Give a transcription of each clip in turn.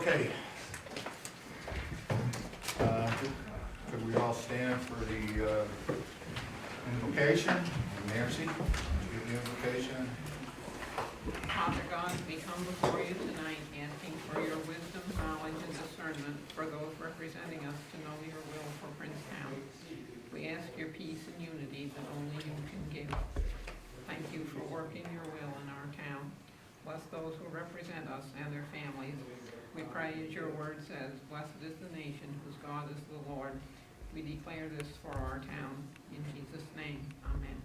Okay. Could we all stand for the invocation? Nancy, give the invocation. Father God, we come before you tonight asking for your wisdom, knowledge, and discernment for those representing us to know your will for Princetown. We ask your peace and unity that only you can give. Thank you for working your will in our town. Bless those who represent us and their families. We pray as your word says, blessed is the nation whose God is the Lord. We declare this for our town. In Jesus' name, amen.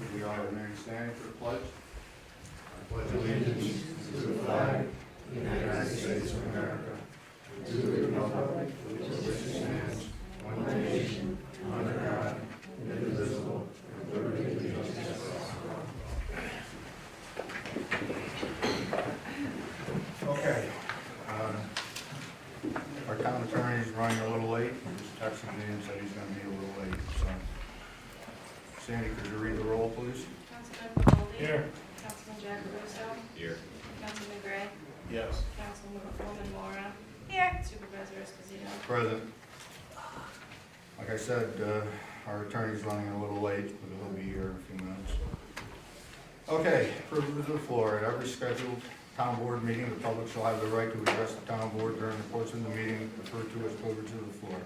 Could we all remain standing for the pledge? I pledge allegiance to the flag of the United States of America, to the republic for which it stands, one nation, under God, indivisible, with liberty and justice for all. Okay. Our town attorney is running a little late. He just texted me and said he's going to be a little late. So, Sandy, could you read the roll, please? Councilman Goldie. Here. Councilman Jack Russo. Here. Councilman Gray. Yes. Councilwoman Mora. Here. Supervisor Esposito. Present. Like I said, our attorney's running a little late, but he'll be here in a few minutes. Okay, privilege of the floor. At every scheduled town board meeting, the public shall have the right to address the town board during the course of the meeting, referred to as privilege of the floor.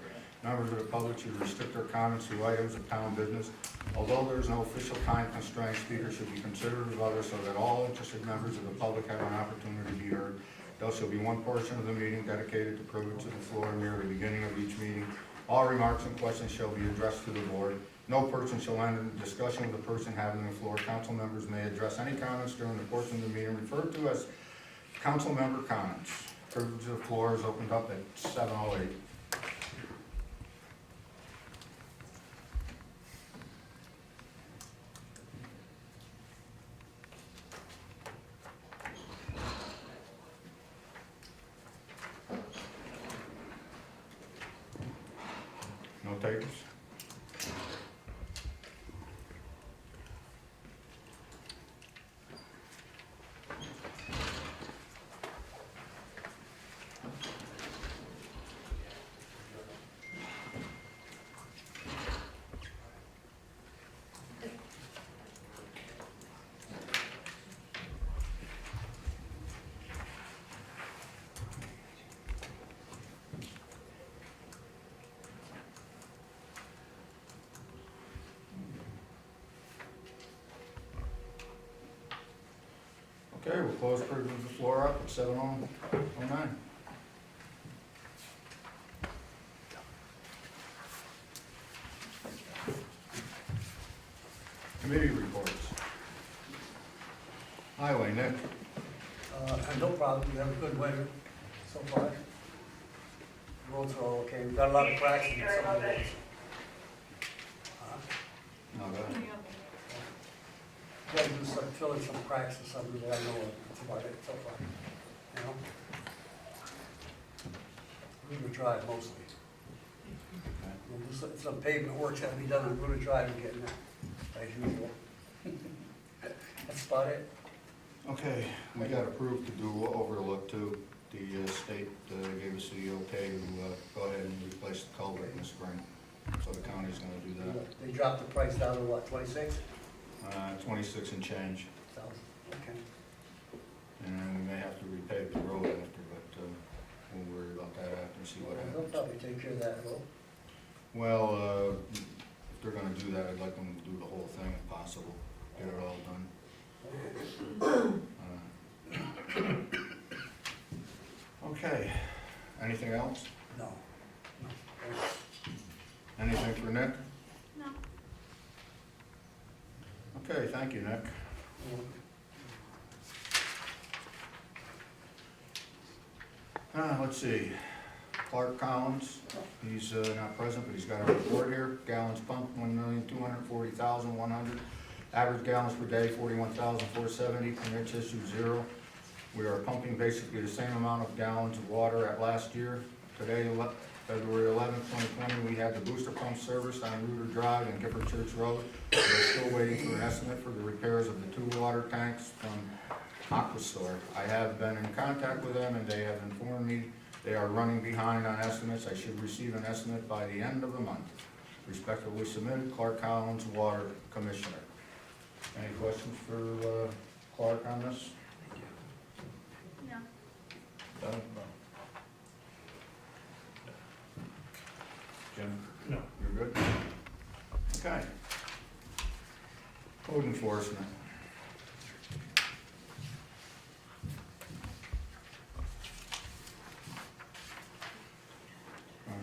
Members of the public should restrict their comments to items of town business. Although there is no official time constraint, speakers should be considerate of others so that all interested members of the public have an opportunity to be heard. There shall be one portion of the meeting dedicated to privilege of the floor near the beginning of each meeting. All remarks and questions shall be addressed to the board. No person shall enter into discussion with the person having the floor. Council members may address any comments during the course of the meeting referred to as council member comments. Privilege of the floor is opened up at 7:08. No takers? Okay, we'll close privilege of the floor up at 7:09. Committee reports. Highway, Nick. No problem, we have a good winter so far. Roads are all okay, we've got a lot of cracks in some of the roads. No, go ahead. Got to do some, fill in some cracks and something that I know of, that's about it so far, you know? River Drive mostly. We'll do some pavement works that to be done on River Drive and getting that, as usual. That's about it. Okay, we got approved to do overlook too. The state gave us the okay to go ahead and replace the culvert in the spring. So the county's gonna do that. They dropped the price down to what, 26? 26 and change. Okay. And we may have to repave the road after, but we'll worry about that after and see what They'll happens. probably take care of that, though. Well, if they're gonna do that, I'd like them to do the whole thing if possible, get it all done. Okay, anything else? No. Anything for Nick? No. Okay, thank you, Nick. Let's see, Clark Collins, he's not present, but he's got a report here. Gallons pumped, 1,240,100. Average gallons per day, 41,470. Permits issued, 0. We are pumping basically the same amount of gallons of water at last year. Today, February 11th, 2020, we had the booster pump serviced on Reuter Drive and Gifford Church Road. We're still waiting for an estimate for the repairs of the 2 water tanks from Aqua Store. I have been in contact with them and they have informed me they are running behind on estimates. I should receive an estimate by the end of the month. Respectfully submitted, Clark Collins, Water Commissioner. Any questions for Clark on this? No. Doug? Jim? No. You're good? Okay. Code enforcement.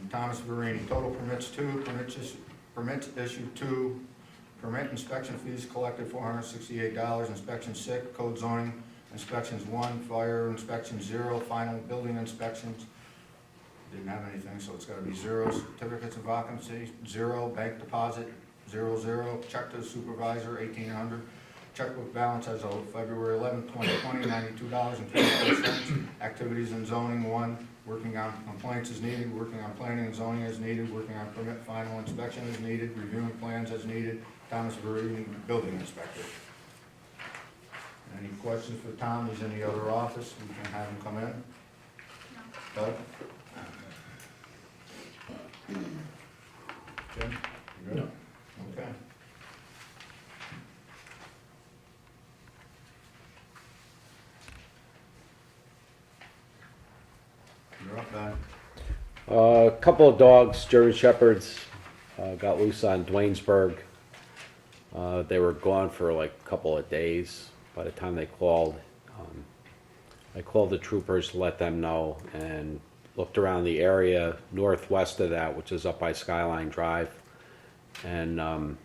Thomas Verini, total permits 2, permits issued 2, permit inspection fees collected $468, inspection 6, code zoning inspections 1, fire inspection 0, final building inspections, didn't have anything, so it's gotta be 0, certificates of occupancy 0, bank deposit 00, check to the supervisor 1,800, checkbook balance as of February 11, 2020, $92.24, activities and zoning 1, working on complaints as needed, working on planning and zoning as needed, working on permit final inspection as needed, reviewing plans as needed, Thomas Verini, building inspector. Any questions for Tom? He's in the other office, we can have him come in. Doug? Jim? You good? No. Okay. You're up, Ben. A couple of dogs, German Shepherds, got loose on Dwaynesburg. They were gone for like a couple of days by the time they called. I called the troopers to let them know and looked around the area northwest of that, which is up by Skyline Drive. And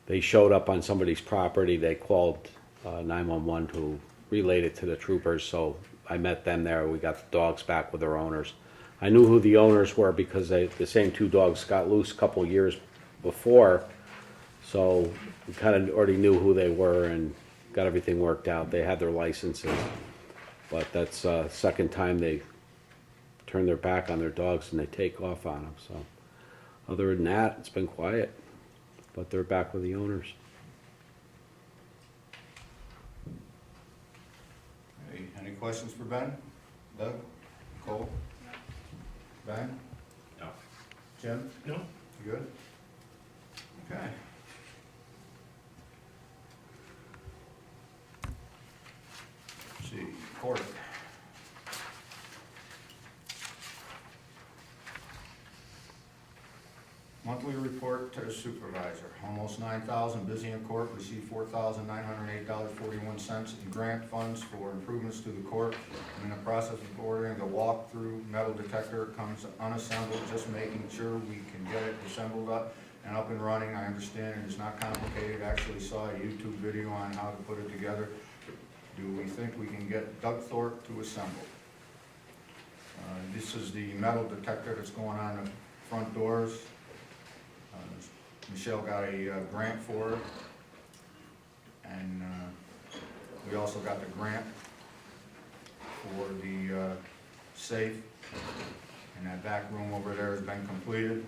they showed up on somebody's property. They called 911 to relay it to the troopers. So I met them there. We got the dogs back with their owners. I knew who the owners were because the same 2 dogs got loose a couple years before. So we kind of already knew who they were and got everything worked out. They had their licenses. But that's the second time they turn their back on their dogs and they take off on them. So other than that, it's been quiet. But they're back with the owners. Any questions for Ben? Doug? Cole? Ben? No. Jim? No. You good? Okay. Let's see, court. Monthly report to the supervisor, almost 9,000, busy in court, received $4,908.41 in grant funds for improvements to the court. I'm in the process of ordering the walk-through metal detector, it comes unassembled, just making sure we can get it assembled up and up and running. I understand it is not complicated, actually saw a YouTube video on how to put it together. Do we think we can get Doug Thorpe to assemble? This is the metal detector that's going on the front doors. Michelle got a grant for it, and we also got the grant for the safe, and that back room over there has been completed.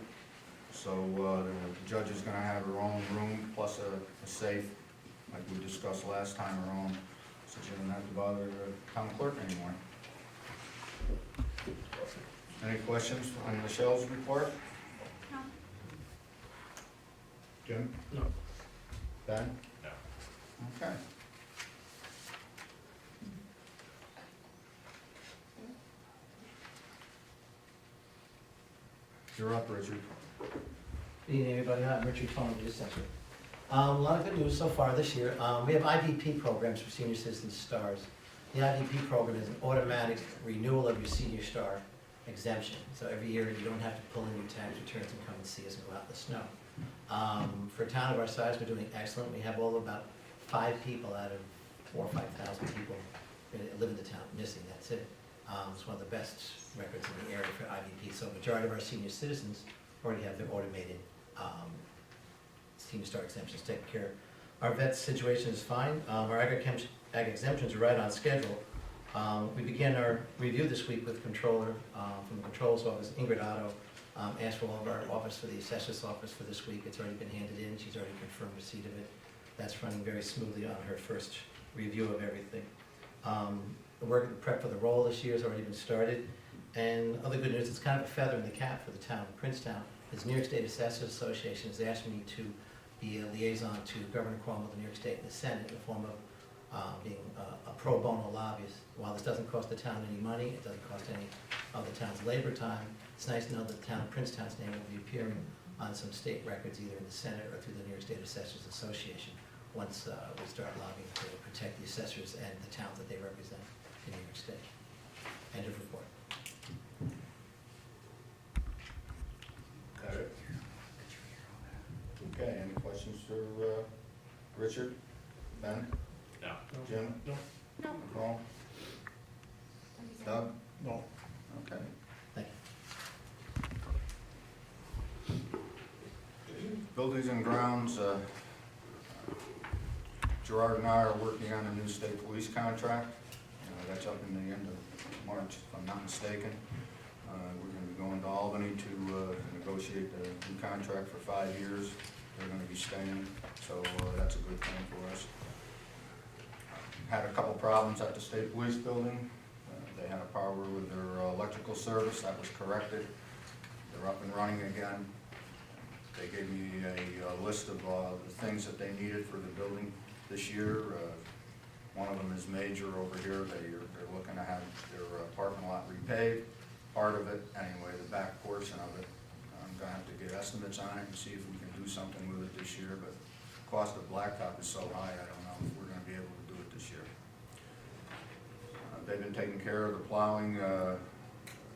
So the judge is going to have her own room plus a safe, like we discussed last time, her own, so she doesn't have to bother the town clerk anymore. Any questions on Michelle's report? No. Jim? No. Ben? No. Okay. You're up, Richard. Good evening, everybody. Hi, I'm Richard Tony, the assessor. A lot of good news so far this year. We have IVP programs for senior citizen stars. The IVP program is an automatic renewal of your senior star exemption. So every year you don't have to pull in your tax returns and come and see us and go out in the snow. For a town of our size, we're doing excellent. We have all about 5 people out of 4,000 or 5,000 people that live in the town missing. That's it. It's one of the best records in the area for IVP. So majority of our senior citizens already have their automated senior star exemptions taken care of. Our vet situation is fine. Our ag exemptions are right on schedule. We began our review this week with controller from the controller's office, Ingrid Otto, asked for all of our office for the assessor's office for this week. It's already been handed in. She's already confirmed receipt of it. That's running very smoothly on her first review of everything. The work, the prep for the roll this year has already been started. And other good news, it's kind of a feather in the cap for the town of Princetown. Is New York State Assessors Association has asked me to be a liaison to Governor Cuomo, the New York State and the Senate, in the form of being a pro bono lobbyist. While this doesn't cost the town any money, it doesn't cost any of the town's labor time, it's nice to know that the town of Princetown's name will be appearing on some state records, either in the Senate or through the New York State Assessors Association, once we start lobbying to protect the assessors and the towns that they represent in New York State. End of report. Got it? Okay, any questions for Richard? Ben? No. Jim? No. No. Nicole? Doug? No. Okay. Thank you. Buildings and grounds, Gerard and I are working on a new state police contract. That's up in the end of March, if I'm not mistaken. We're gonna be going to Albany to negotiate the new contract for 5 years. They're gonna be staying, so that's a good thing for us. Had a couple problems at the state police building. They had a problem with their electrical service, that was corrected. They're up and running again. They gave me a list of the things that they needed for the building this year. One of them is major over here. They're looking to have their parking lot repaved, part of it, anyway, the back portion of it. I'm gonna have to get estimates on it and see if we can do something with it this year, but the cost of blacktop is so high, I don't know if we're gonna be able to do it this year. They've been taking care of the plowing.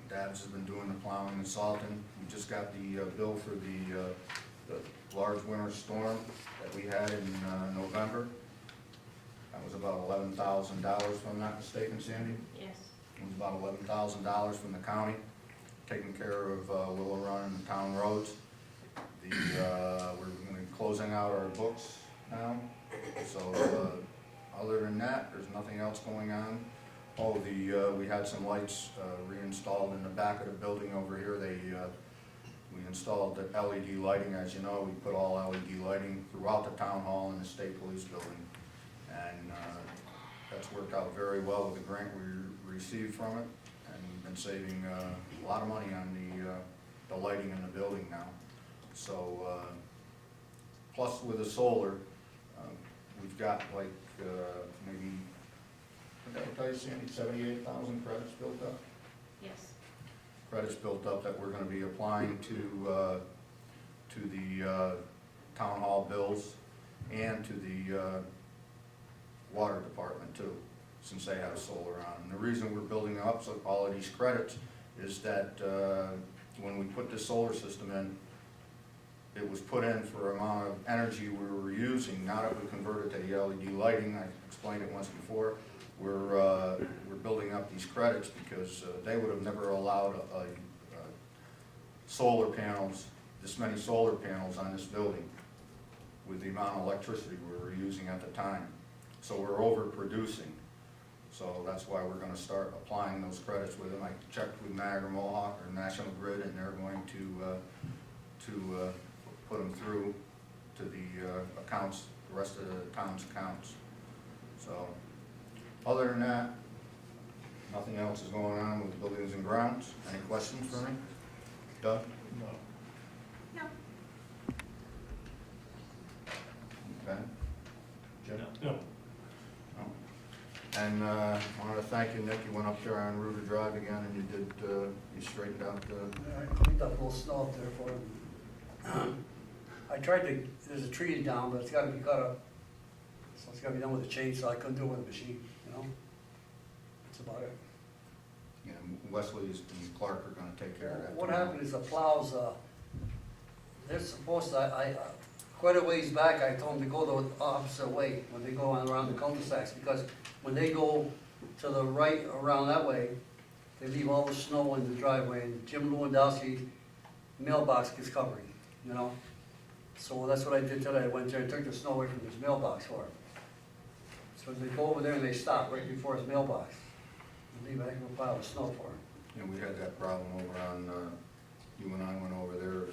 Dabs has been doing the plowing and salting. We just got the bill for the large winter storm that we had in November. That was about $11,000, if I'm not mistaken, Sandy. Yes. It was about $11,000 from the county, taking care of Willow Run and the town roads. We're gonna be closing out our books now. So, other than that, there's nothing else going on. Oh, we had some lights reinstalled in the back of the building over here. We installed the LED lighting. As you know, we put all LED lighting throughout the town hall and the state police building. And that's worked out very well with the grant we received from it. And we've been saving a lot of money on the lighting in the building now. So, plus with the solar, we've got like maybe, what did I tell you, Sandy, 78,000 credits built up? Yes. Credits built up that we're gonna be applying to the town hall bills and to the water department too, since they have solar on. And the reason we're building up all of these credits is that when we put this solar system in, it was put in for amount of energy we were using. Now that we converted to the LED lighting, I explained it once before, we're building up these credits because they would have never allowed solar panels, this many solar panels on this building with the amount of electricity we were using at the time. So we're overproducing. So that's why we're gonna start applying those credits with them. I checked with Niagara Mohawk or National Grid, and they're going to put them through to the accounts, the rest of the town's accounts. So, other than that, nothing else is going on with buildings and grounds. Any questions for me? Doug? No. No. Okay. Jim? No. No. And I wanted to thank you, Nick. You went up there on Ruder Drive again, and you straightened out the, I cleaned up a little snow up there for him. I tried to, there's a tree down, but it's gotta be cut up. So it's gotta be done with a chainsaw. I couldn't do it with a machine, you know? That's about it. Wesley's and Clark are gonna take care of that. What happened is the plows, they're supposed to, quite a ways back, I told them to go the opposite way when they go around the cul-de-sacs, because when they go to the right around that way, they leave all the snow in the driveway, and Jim Lewandowski mailbox gets covered, you know? So that's what I did today. I went there and took the snow away from his mailbox for him. So they go over there and they stop right before his mailbox. And leave a heck of a pile of snow for him. And we had that problem over on, you and I went over there,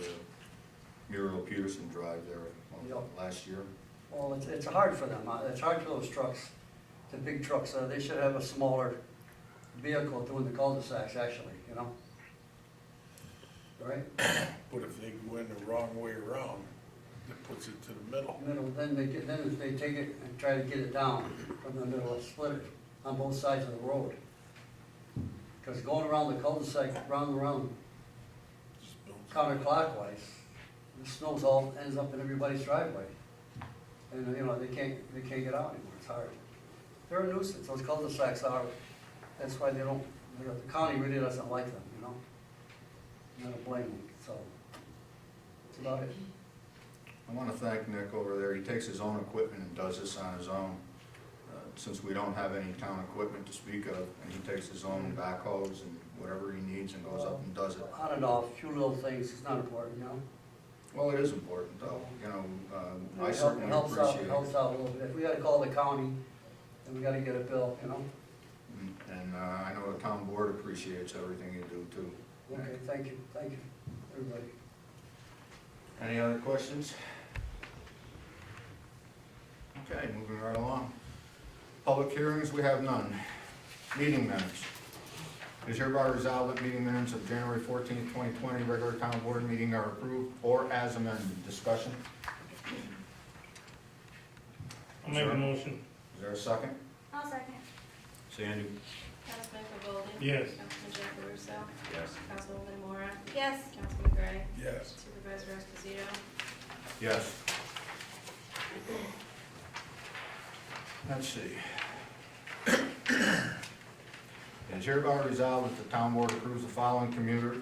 Muriel Peterson Drive there Yep. last year. Well, it's hard for them. It's hard for those trucks the big trucks, they should have a smaller vehicle doing the cul-de-sacs actually, you know? Right? But if they go in the wrong way around, it puts it to the middle. Then if they take it and try to get it down from the middle, split it on both sides of the road. Because going around the cul-de-sac, round and round, Just build- counterclockwise, the snow's all, ends up in everybody's driveway. And, you know, they can't get out anymore, it's hard. They're a nuisance, those cul-de-sacs are, that's why they don't, you know, the county really doesn't like them, you know? I don't blame them, so, that's about it. I want to thank Nick over there. He takes his own equipment and does this on his own. Since we don't have any town equipment to speak of, and he takes his own backhoes and whatever he needs and goes up and does it. On and off, a few little things, it's not important, you know? Well, it is important though, you know, I It certainly helps appreciate it. Helps out a little bit. If we gotta call the county, then we gotta get a bill, you know? And I know the town board appreciates everything you do too. Okay, thank you, everybody. Any other questions? Okay, moving right along. Public hearings, we have none. Meeting minutes. It is hereby resolved that meeting minutes of January 14th, 2020, regular town board meeting are approved or as amended. Discussion? I'll make a motion. Is there a second? I'll second. Sandy? Councilman Golden? Yes. Councilman Jack Russo? Yes. Councilwoman Mora? Yes. Councilman Gray? Yes. Supervisor Esposito? Yes. Let's see. It is hereby resolved that the town board approves the following computer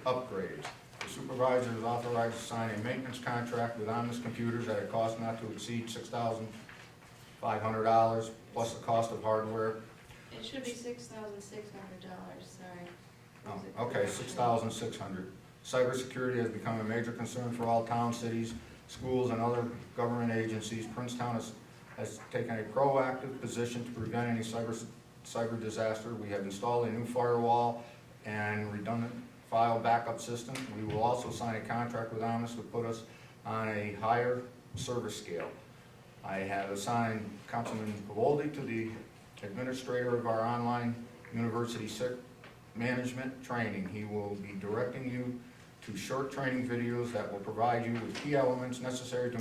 upgrades. The supervisor is authorized to sign a maintenance contract with Omnis Computers at a cost not to exceed $6,500 plus the cost of hardware. It should be $6,600, sorry. Oh, okay, $6,600. Cybersecurity has become a major concern for all towns, cities, schools, and other government agencies. Princetown has taken a proactive position to prevent any cyber disaster. We have installed a new firewall and redundant file backup system. We will also sign a contract with Omnis to put us on a higher service scale. I have assigned Councilman Pavoldi to the administrator of our online university management training. He will be directing you to short training videos that will provide you with key elements necessary to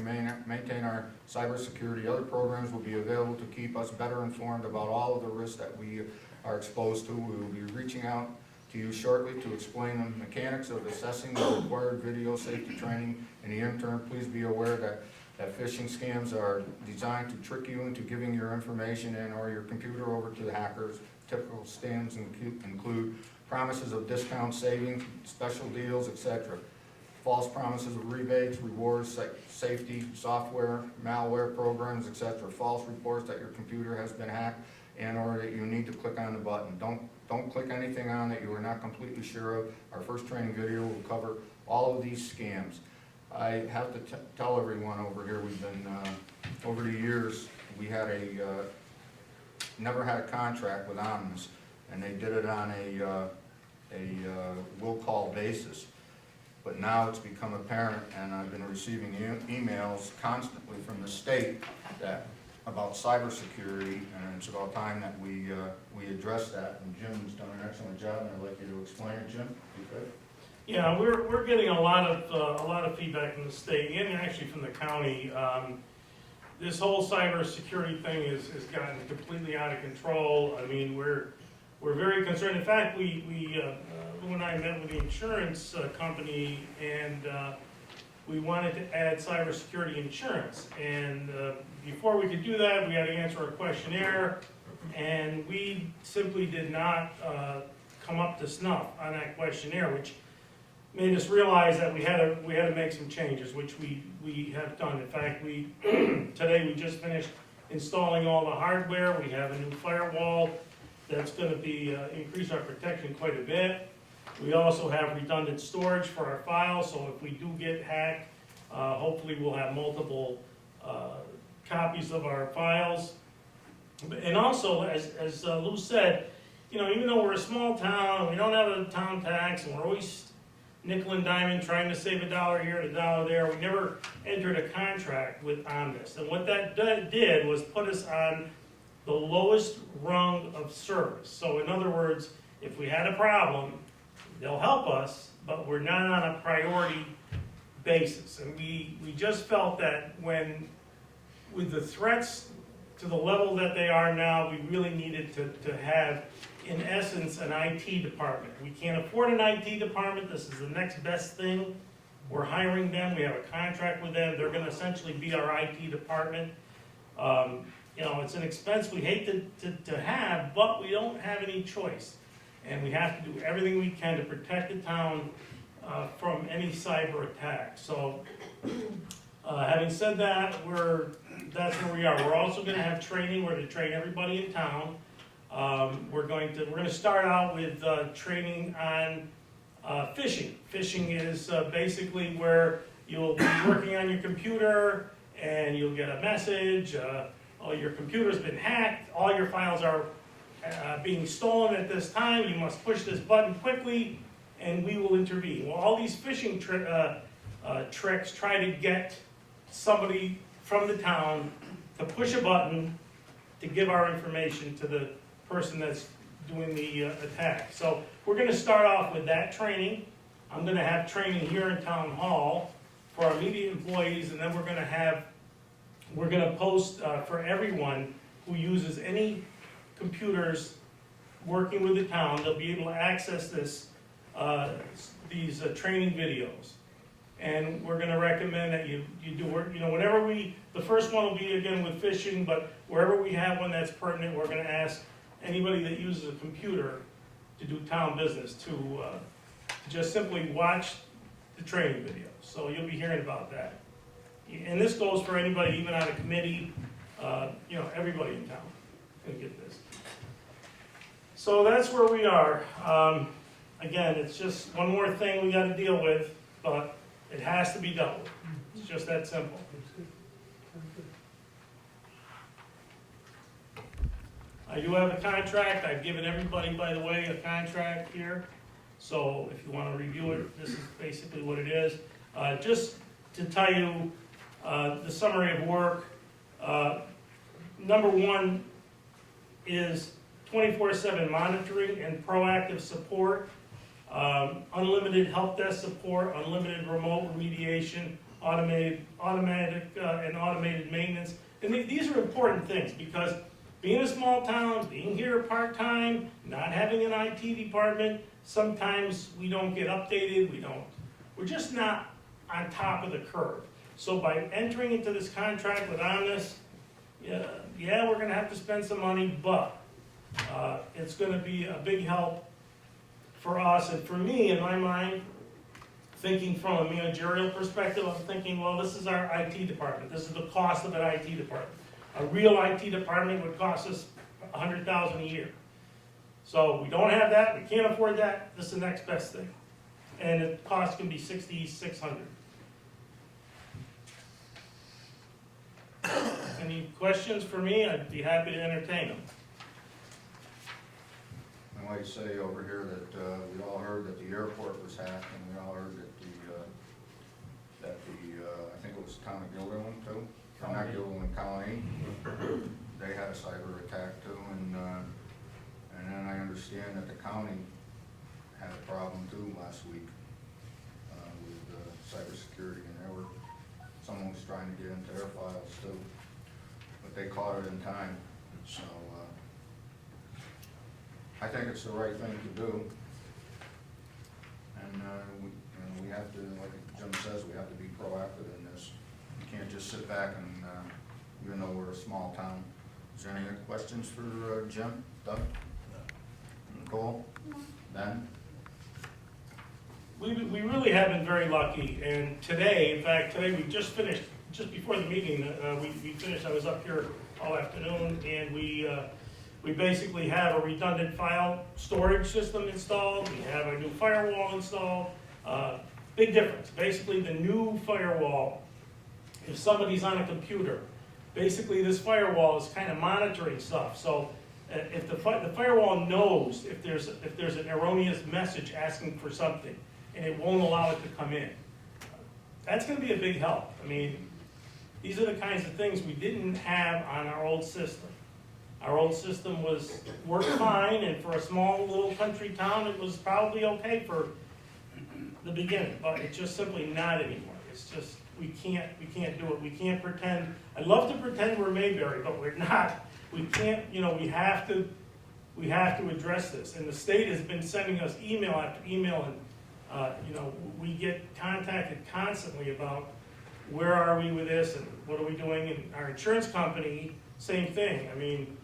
maintain our cybersecurity. Other programs will be available to keep us better informed about all of the risks that we are exposed to. We will be reaching out to you shortly to explain the mechanics of assessing the required video safety training. In the interim, please be aware that phishing scams are designed to trick you into giving your information and or your computer over to the hackers. Typical scams include promises of discount savings, special deals, etc. False promises of rebates, rewards, safety, software, malware programs, etc. False reports that your computer has been hacked and or that you need to click on the button. Don't click anything on that you are not completely sure of. Our first training video will cover all of these scams. I have to tell everyone over here, we've been, over the years, we had never had a contract with Omnis, and they did it on a will call basis. But now it's become apparent, and I've been receiving emails constantly from the state about cybersecurity, and it's about time that we address that. And Jim's done an excellent job, and I'd like you to explain it, Jim, if you could. Yeah, we're getting a lot of feedback from the state and actually from the county. This whole cybersecurity thing has gotten completely out of control. I mean, we're very concerned. In fact, Lou and I met with the insurance company, and we wanted to add cybersecurity insurance. And before we could do that, we had to answer a questionnaire, and we simply did not come up to snuff on that questionnaire, which made us realize that we had to make some changes, which we have done. In fact, today we just finished installing all the hardware. We have a new firewall that's going to be increase our protection quite a bit. We also have redundant storage for our files, so if we do get hacked, hopefully we'll have multiple copies of our files. And also, as Lou said, you know, even though we're a small town, we don't have a town tax, and we're always nickel and diming, trying to save $1 here and $1 there. We never entered a contract with Omnis. And what that did was put us on the lowest rung of service. So in other words, if we had a problem, they'll help us, but we're not on a priority basis. And we just felt that with the threats to the level that they are now, we really needed to have, in essence, an IT department. We can't afford an IT department. This is the next best thing. We're hiring them. We have a contract with them. They're gonna essentially be our IT department. You know, it's an expense we hate to have, but we don't have any choice. And we have to do everything we can to protect the town from any cyber attack. So, having said that, that's where we are. We're also gonna have training. We're gonna train everybody in town. We're gonna start out with training on phishing. Phishing is basically where you'll be working on your computer and you'll get a message, oh, your computer's been hacked, all your files are being stolen at this time, you must push this button quickly, and we will intervene. Well, all these phishing tricks try to get somebody from the town to push a button to give our information to the person that's doing the attack. So we're gonna start off with that training. I'm gonna have training here in Town Hall for our immediate employees, and then we're gonna post for everyone who uses any computers working with the town. They'll be able to access these training videos. And we're gonna recommend that you do work, you know, whenever the first one will be again with phishing, but wherever we have one that's pertinent, we're gonna ask anybody that uses a computer to do town business to just simply watch the training videos. So you'll be hearing about that. And this goes for anybody, even on a committee, you know, everybody in town can get this. So that's where we are. Again, it's just one more thing we gotta deal with, but it has to be dealt with. It's just that simple. I do have a contract. I've given everybody, by the way, a contract here. So if you want to review it, this is basically what it is. Just to tell you the summary of work. Number one is 24/7 monitoring and proactive support, unlimited help desk support, unlimited remote remediation, automatic and automated maintenance. And these are important things because being a small town, being here part-time, not having an IT department, sometimes we don't get updated, we're just not on top of the curve. So by entering into this contract with Omnis, yeah, we're gonna have to spend some money, but it's gonna be a big help for us and for me, in my mind, thinking from a managerial perspective, I'm thinking, well, this is our IT department, this is the cost of an IT department. A real IT department would cost us $100,000 a year. So we don't have that, we can't afford that, this is the next best thing. And the cost can be $6,600. Any questions for me? I'd be happy to entertain them. I might say over here that we all heard that the airport was hacked, and we all heard that I think it was town of Gilderland too, not Gilderland County, they had a cyber attack too, and then I understand that the county had a problem too last week with cybersecurity, and someone was trying to get into their files too, but they caught it in time. So I think it's the right thing to do, and we have to, like Jim says, we have to be proactive in this. You can't just sit back and, even though we're a small town. Is there any questions for Jim, Doug, Nicole, Ben? We really have been very lucky, and today, in fact, today we just finished, just before the meeting, we finished, I was up here all afternoon, and we basically have a redundant file storage system installed, we have a new firewall installed, big difference. Basically, the new firewall, if somebody's on a computer, basically this firewall is kind of monitoring stuff, so if the firewall knows if there's an erroneous message asking for something, and it won't allow it to come in. That's gonna be a big help. I mean, these are the kinds of things we didn't have on our old system. Our old system worked fine, and for a small little country town, it was probably okay for the beginning, but it's just simply not anymore. It's just, we can't do it. We can't pretend. I'd love to pretend we're Mayberry, but we're not. We can't, we have to address this. And the state has been sending us email after email, and, we get contacted constantly about where are we with this and what are we doing? And our insurance company, same thing. I mean,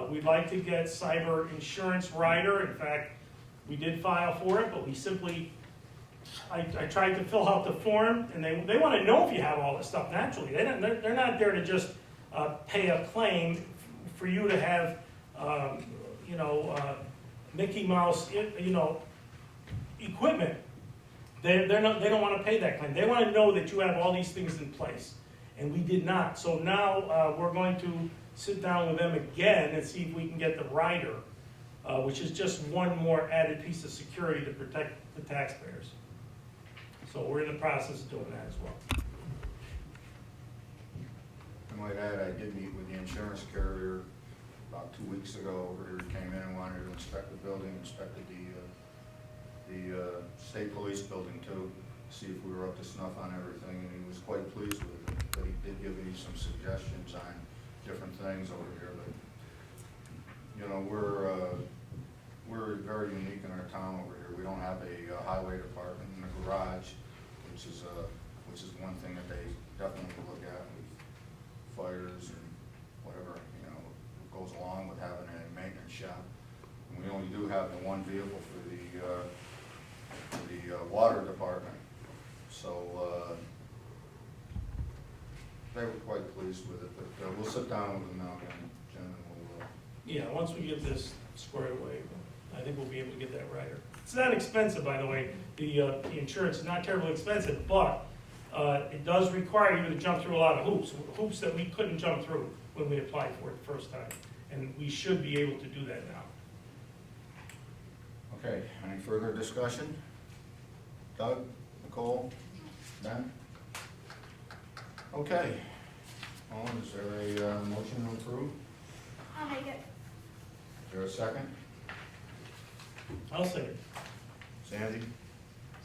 we'd like to get cyber insurance rider. In fact, we did file for it, but we simply, I tried to fill out the form, and they want to know if you have all this stuff naturally. They're not there to just pay a claim for you to have, Mickey Mouse, equipment. They don't want to pay that claim. They want to know that you have all these things in place, and we did not. So now we're going to sit down with them again and see if we can get the rider, which is just one more added piece of security to protect the taxpayers. So we're in the process of doing that as well. I might add, I did meet with the insurance carrier about 2 weeks ago, where he came in and wanted to inspect the building, inspected the state police building too, see if we were up to snuff on everything, and he was quite pleased with it. But he did give me some suggestions on different things over here. But we're very unique in our town over here. We don't have a highway department in the garage, which is one thing that they definitely look at with fires and whatever goes along with having a maintenance shop. And we only do have the one vehicle for the water department. So they were quite pleased with it, but we'll sit down with them now again, Jim, and we'll. Yeah, once we get this squared away, I think we'll be able to get that rider. It's not expensive, by the way. The insurance is not terribly expensive, but it does require you to jump through a lot of hoops that we couldn't jump through when we applied for it the first time. And we should be able to do that now. Okay, any further discussion? Doug, Nicole, Ben? Okay. Owen, is there a motion to approve? I'll make it. Is there a second? I'll say it. Sandy?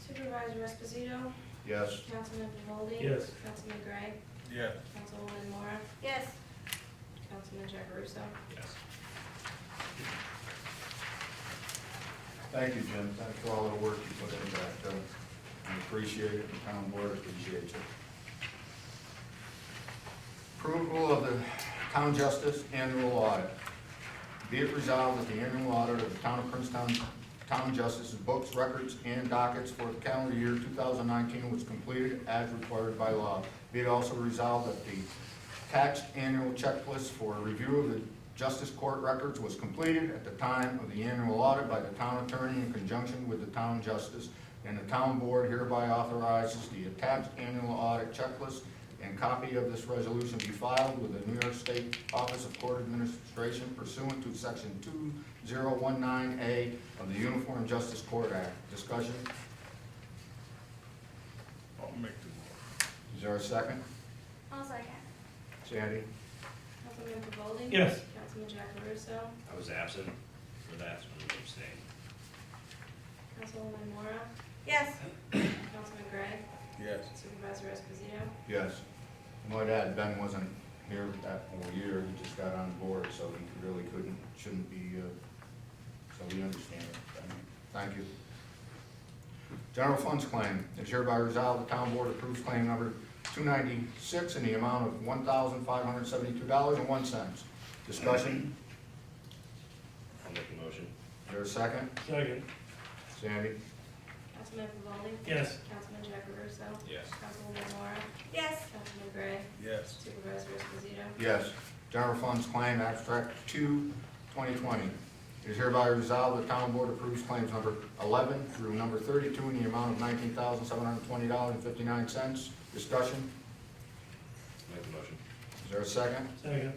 Supervisor Esposito, Yes. Councilman Vivaldi. Yes. Councilman Gray, Yes. Councilwoman Mora, Yes. Councilman Jackaruso. Yes. Thank you, Jim. Thanks for all the work you put into that. I appreciate it, the town board appreciates it. Approval of the town justice annual audit. Be it resolved that the annual audit of the town of Princetown Town Justice's books, records, and dockets for the calendar year 2019 was completed as required by law. Be it also resolved that the taxed annual checklist for review of the Justice Court records was completed at the time of the annual audit by the town attorney in conjunction with the town justice, and the town board hereby authorizes the attached annual audit checklist and copy of this resolution be filed with the New York State Office of Court Administration pursuant to section 2019A of the Uniform Justice Court Act. Discussion? I'll make the motion. Is there a second? I'll second. Sandy? Councilman Vivaldi. Yes. Councilman Jackaruso, I was absent for that, so I'm abstaining. Councilwoman Mora, Yes. Councilman Gray, Yes. Supervisor Esposito. Yes. I might add, Ben wasn't here that whole year, he just got on board, so he really shouldn't be, so we understand it. Thank you. General funds claim. It's hereby resolved, the town board approves claim number 296 in the amount of $1,572.01. Discussion? I'll make the motion. Is there a second? Second. Sandy? Councilman Vivaldi. Yes. Councilman Jackaruso. Yes. Councilwoman Mora, Yes. Councilman Gray, Yes. Supervisor Esposito. Yes. General funds claim abstract 2, 2020. It is hereby resolved the town board approves claims number 11 through number 32 in the amount of $19,720.59. Discussion? Make the motion. Is there a second? Second.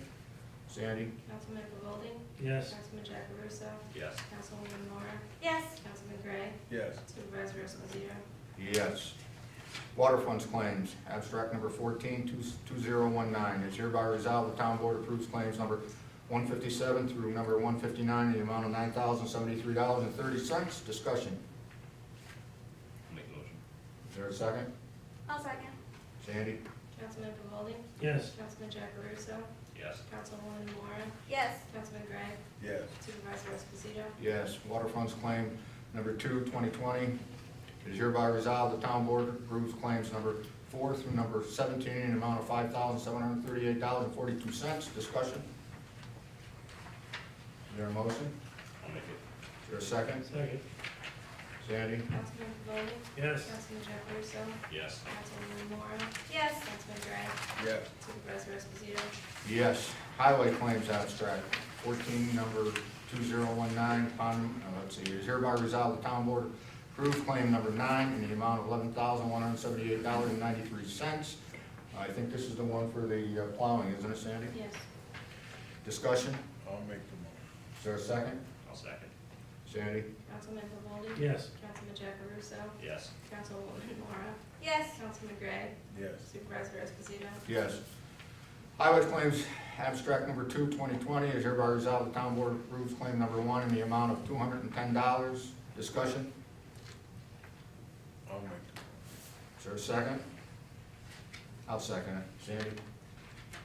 Sandy? Councilman Vivaldi. Yes. Councilman Jackaruso. Yes. Councilwoman Mora, Yes. Councilman Gray, Yes. Supervisor Esposito. Yes. Water funds claims, abstract number 14, 2019. It's hereby resolved the town board approves claims number 157 through number 159 in the amount of $9,073.30. Discussion. I'll make the motion. Is there a second? I'll second. Sandy? Councilman Pavolli? Yes. Councilman Jackaruso? Yes. Councilwoman Mora? Yes. Councilman Gray? Yes. Supervisor Esposito? Yes. Waterfronts claim number 2, 2020. It is hereby resolved the town board approves claims number 4 through number 17 in the amount of $5,738.42. Discussion. Is there a motion? I'll make it. Is there a second? Second. Sandy? Councilman Pavolli? Yes. Councilman Jackaruso? Yes. Councilwoman Mora? Yes. Councilman Gray? Yes. Supervisor Esposito? Yes. Highway claims abstract, 14, number 2019, let's see, it is hereby resolved the town board approves claim number 9 in the amount of $11,178.93. I think this is the one for the plowing, isn't it, Sandy? Yes. Discussion? I'll make the motion. Is there a second? I'll second. Sandy? Councilman Pavolli? Yes. Councilman Jackaruso? Yes. Councilwoman Mora? Yes. Councilman Gray? Yes. Supervisor Esposito? Yes. Highway claims abstract number 2, 2020, is hereby resolved the town board approves claim number 1 in the amount of $210. Discussion? I'll make the Is there a second? I'll second it. Sandy?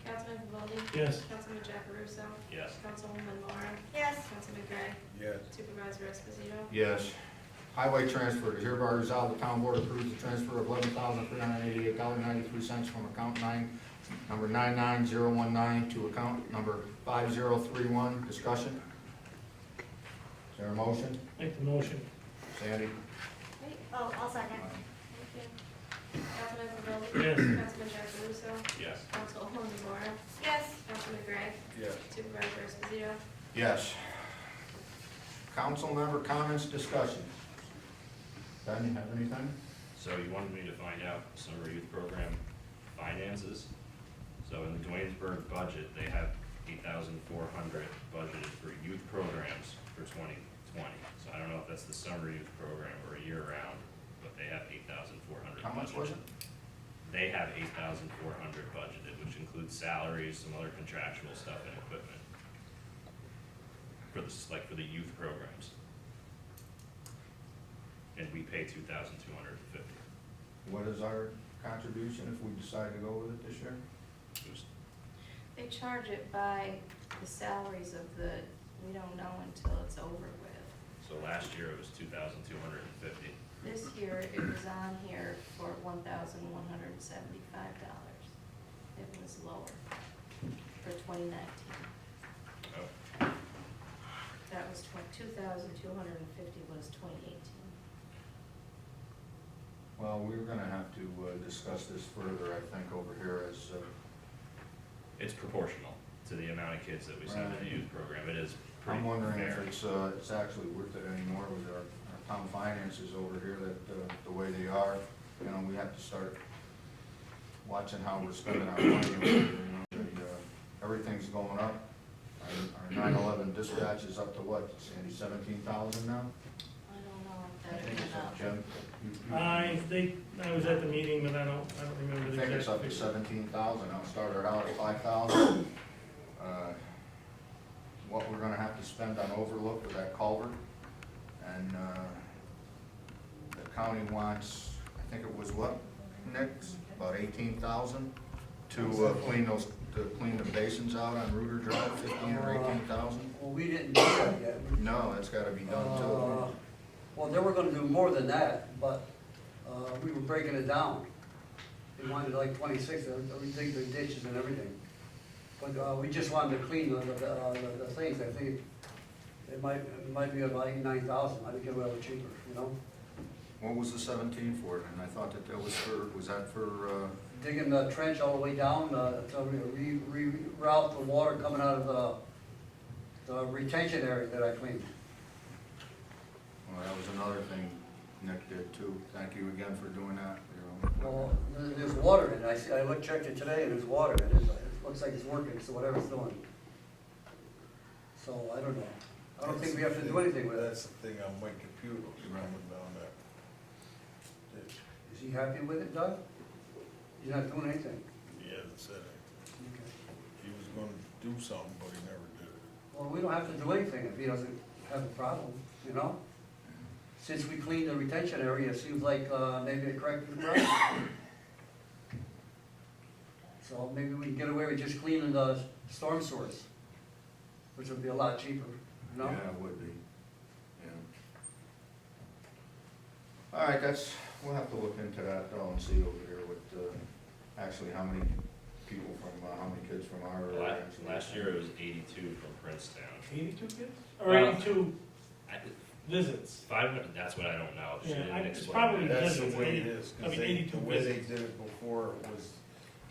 Councilman Pavolli? Yes. Councilman Jackaruso? Yes. Councilwoman Mora? Yes. Councilman Gray? yes. Supervisor Esposito? Yes. Highway transfer, is hereby resolved the town board approves the transfer of $11,388.93 from account number 99019 to account number 5031. Discussion? Is there a motion? Make the motion. Sandy? Wait, oh, I'll second. Councilman Pavolli? Yes. Councilman Jackaruso? Yes. Councilwoman Mora? Yes. Councilman Gray? Yes. Supervisor Esposito? Yes. Council member comments, discussion. Ben, you have anything? So you wanted me to find out summer youth program finances. So in the Dwaynesburg budget, they have $8,400 budgeted for youth programs for 2020. So I don't know if that's the summer youth program or year round, but they have $8,400. How much was it? They have $8,400 budgeted, which includes salaries, some other contractual stuff and equipment. For the, like for the youth programs. And we pay $2,250. What is our contribution if we decide to go with it this year? They charge it by the salaries of the, we don't know until it's over with. So last year it was $2,250. This year, it was on here for $1,175. It was lower for 2019. Oh, That was 2,250 was 2018. Well, we're gonna have to discuss this further, I think, over here as, it's proportional to the amount of kids that we send in the youth program. It is pretty I'm wondering if fair. it's actually worth it anymore with our town finances over here, that, the way they are. You know, we have to start watching how we're spending our money over here, you know. Everything's going up. Our 9/11 dispatch is up to what, Sandy, 17,000 now? I don't know if I that think is it's up, enough. Jim? I was at the meeting, but I don't remember I the think exact it's up to figure. 17,000, now it started out at 5,000. What we're gonna have to spend on overlook with that culvert, and, the county wants, I think it was what, Nick, about 18,000 to clean the basins out on Reuter Drive, 15 or 18,000? Well, we didn't do that yet. No, that's gotta be done too. Well, they were gonna do more than that, but, we were breaking it down. They wanted like 26, everything, the ditches and everything. But, we just wanted to clean the things, I think it might be about 9,000, I think it was cheaper, you know? What was the 17 for, and I thought that was that for, Digging the trench all the way down, to reroute the water coming out of the retention area that I cleaned. well, that was another thing Nick did too. Thank you again for doing that. Well, there's water in it, I checked it today, and there's water in it, it looks like it's working, so whatever it's doing. So, I don't know, I don't think we have to do anything with it. That's the thing on my computer, running down that. Is he happy with it, Doug? He's not doing anything. He hasn't said it. Okay. He was gonna do something, but he never did it. Well, we don't have to do anything if he doesn't have a problem, you know? Since we cleaned the retention area, it seems like, maybe it corrected the problem. So maybe we can get away with just cleaning the storm sewers, which would be a lot cheaper, you know? Yeah, it would be, yeah. All right, we'll have to look into that though and see over here what, actually how many people from, how many kids from our area actually. Last year it was 82 from Princetown. 82 kids? Or Well, 82 I- visits? 500, that's what I don't know. She Yeah, didn't it's explain probably that. That's the visits, way it is, I because mean, 82 the way they visits. did it before was,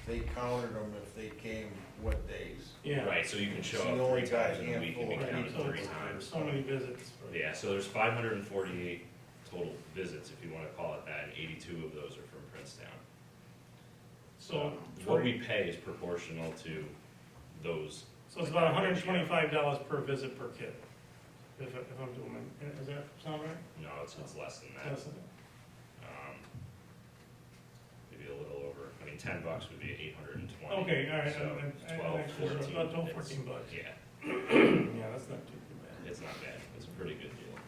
they counted them if they came what days. Yeah. Right, so you can show So you up only 3 got a times in a week and be handful of counted So 3 it's- times. So many visits. Yeah, so there's 548 total visits, if you wanna call it that, and 82 of those are from Princetown. So, What we pay is proportional to those. so it's about $125 per visit per kid, if I'm doing my, does that sound right? No, it's less than that. Yes. Maybe a little over, I mean, $10 would be 820. Okay, all right, So I 12, actually, 14. about 12, it's- 14 bucks. Yeah, Yeah, that's not too bad. it's not bad, it's a pretty good deal.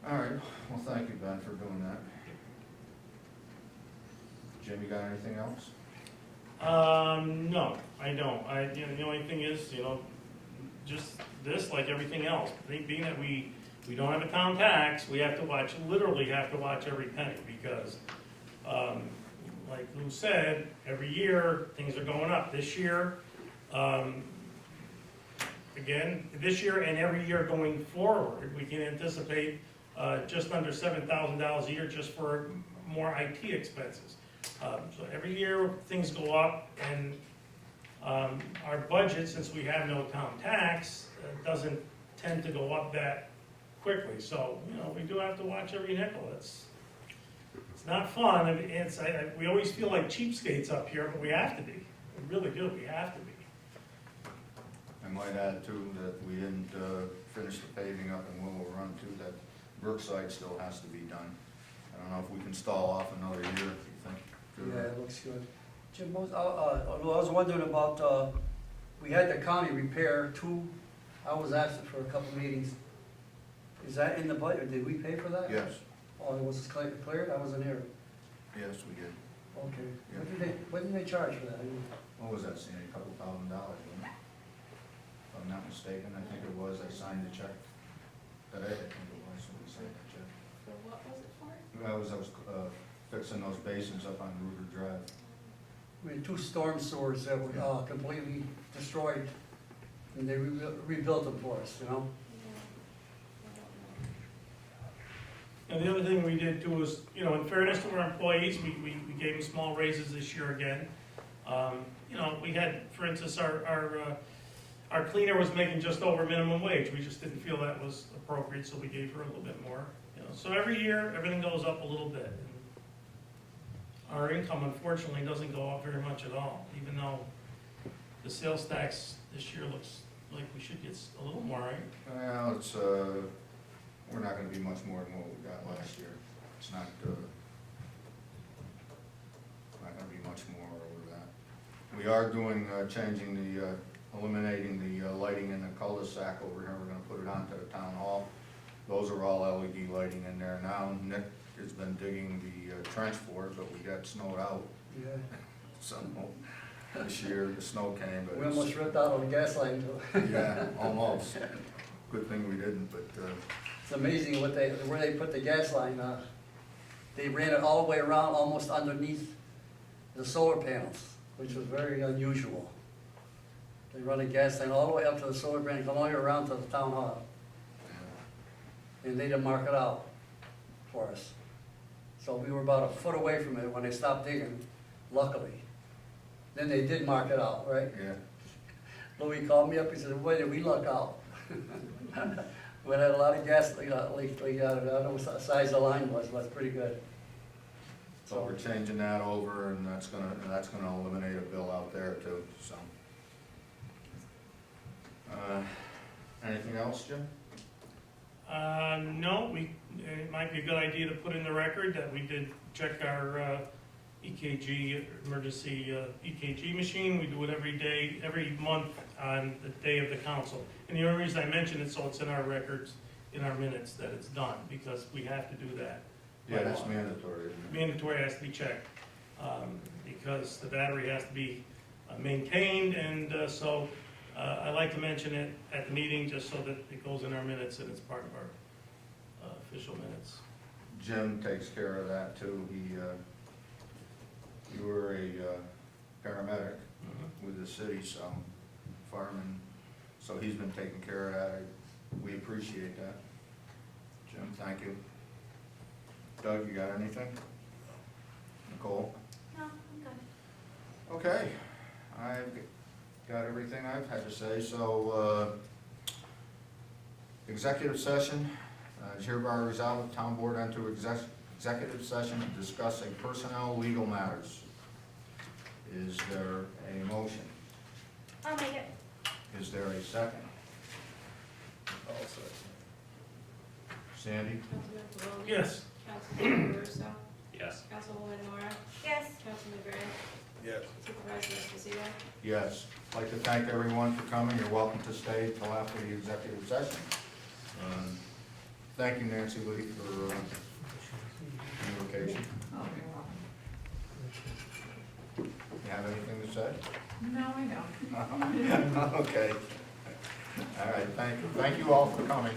All right, well, thank you, Ben, for doing that. Jim, you got anything else? No, I don't. The only thing is, just this, like everything else, being that we don't have a town tax, we have to watch, literally have to watch every penny, because, like Lou said, every year, things are going up. This year, again, this year and every year going forward, we can anticipate, just under $7,000 a year just for more IT expenses. So every year, things go up, and our budget, since we have no town tax, doesn't tend to go up that quickly. So, we do have to watch every nickel. It's not fun. I mean, we always feel like cheapskates up here, but we have to be. We really do. We have to be. I might add too that we didn't finish the paving up in Willow Run too, that Brookside still has to be done. I don't know if we can stall off another year, if you think. Yeah, it looks good. Jim, I was wondering about, we had the county repair I was asking for a couple meetings. Is that in the budget? Did we pay for that? Yes, Oh, it was cleared? I wasn't here. yes, we did. Okay. Yeah. What did they charge for that? What was that, Sandy, a couple $1,000, wasn't it? If I'm not mistaken, I think it was, I signed the check. Today, I think it was, when we signed the check. For what was it for? I was fixing those basins up on Ruger Drive. We had 2 storm sewers that were completely destroyed, and they rebuilt them for us, And the other thing we did too was, in fairness to our employees, we gave them small raises this year again. We had, for instance, our cleaner was making just over minimum wage. We just didn't feel that was appropriate, so we gave her a little bit more. So every year, everything goes up a little bit. And our income, unfortunately, doesn't go up very much at all, even though the sales tax this year looks like we should get a little more, right? Well, we're not gonna be much more than what we got last year. It's not gonna be much more over that. We are doing, eliminating the lighting in the cul-de-sac over here. We're gonna put it onto the town hall. Those are all LED lighting in there now. Nick has been digging the trench for it, but we got snowed out Yeah. some this year. The snow came, but We almost ripped out on the gas line too. yeah, almost. Good thing we didn't, but It's amazing where they put the gas line. They ran it all the way around, almost underneath the solar panels, which was very unusual. They run a gas line all the way up to the solar panel, come all the way around to the town hall, and they didn't mark it out for us. So we were about a foot away from it when they stopped digging, luckily. Then they did mark it out, right? yeah. Louis called me up, he said, "Where did we luck out?" We had a lot of gas leaked out. I don't know what the size the line was, but it's pretty good. So we're changing that over, and that's gonna eliminate a bill out there too, so. Anything else, Jim? No, it might be a good idea to put in the record that we did check our EKG, emergency EKG machine. We do it every day, every month on the day of the council. And the only reason I mention it, so it's in our records, in our minutes, that it's done, because we have to do that. Yeah, that's mandatory, isn't it? Mandatory has to be checked, because the battery has to be maintained, and so I like to mention it at the meeting, just so that it goes in our minutes and it's part of our official minutes. Jim takes care of that too. You were a paramedic with the city, so fireman, so he's been taking care of that. We appreciate that. Jim, thank you. Doug, you got anything? Nicole? No, I'm good. Okay, I've got everything I've had to say, so, executive session, is hereby resolved, the town board enter executive session to discuss a personnel legal matters. Is there a motion? I'll make it. Is there a second? Sandy? Councilman Barone? Yes. Councilman Russo? Yes. Councilwoman Nora? Yes. Councilman Gray? Yes. Supervisor Esposito? Yes. I'd like to thank everyone for coming. You're welcome to stay until after the executive session. Thank you, Nancy Lee, for your vacation. Oh, you're welcome. You have anything to say? No, I don't. Okay. All right, thank you. Thank you all for coming.